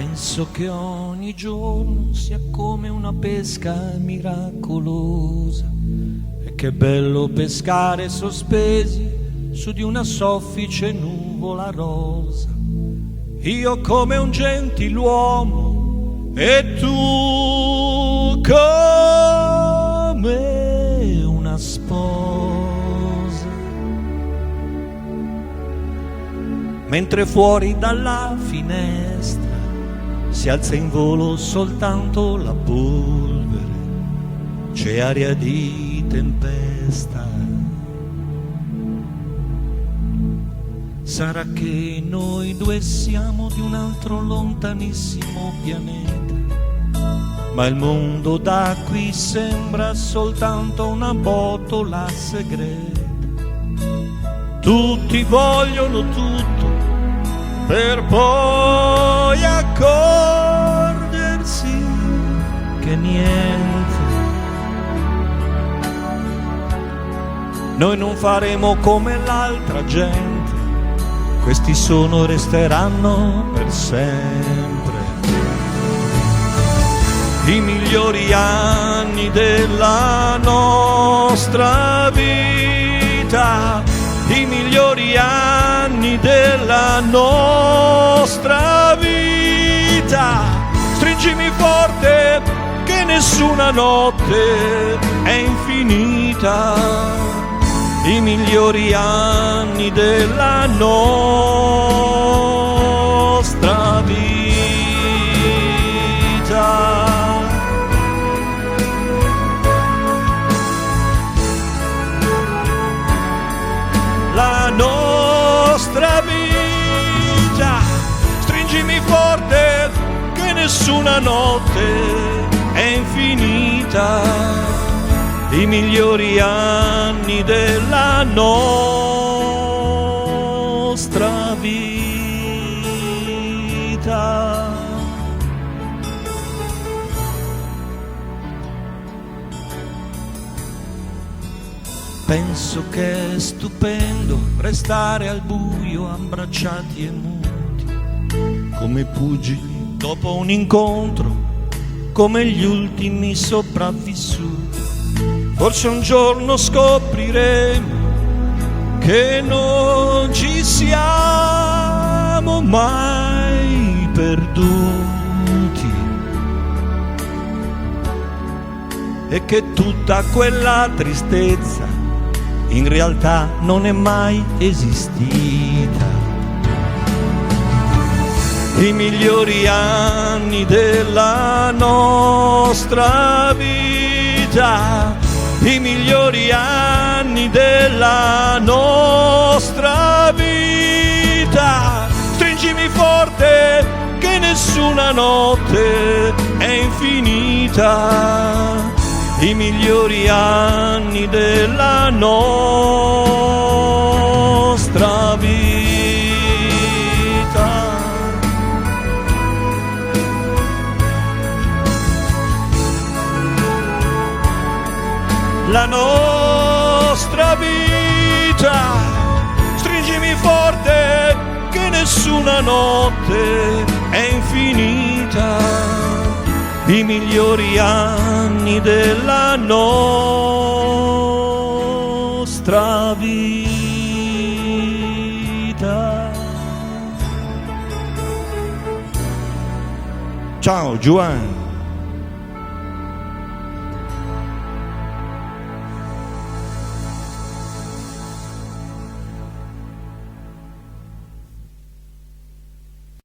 Penso che ogni giorno sia come una pesca miracolosa, e che bello pescare sospesi su di una soffice nuvola rosa. Io come un gentiluomo e tu come una sposa, mentre fuori dalla finestra si alza in volo soltanto la polvere, c'è aria di tempesta. Sarà che noi due siamo di un altro lontanissimo pianeta, ma il mondo da qui sembra soltanto una botola segreta. Tutti vogliono tutto per poi accorgersi che niente. Noi non faremo come l'altra gente, questi sono, resteranno per sempre i migliori anni della nostra vita, i migliori anni della nostra vita. Stringimi forte che nessuna notte è infinita, i migliori anni della nostra vita. La nostra vita, stringimi forte che nessuna notte è infinita, i migliori anni della nostra vita. Penso che è stupendo restare al buio abbracciati e muti, come pugili dopo un incontro, come gli ultimi sopravvissuti. Forse un giorno scopriremo che non ci siamo mai perduti e che tutta quella tristezza in realtà non è mai esistita. I migliori anni della nostra vita, i migliori anni della nostra vita. Stringimi forte che nessuna notte è infinita, i migliori anni della nostra vita. La nostra vita, stringimi forte che nessuna notte è infinita, i migliori anni della nostra vita. Ciao Juan.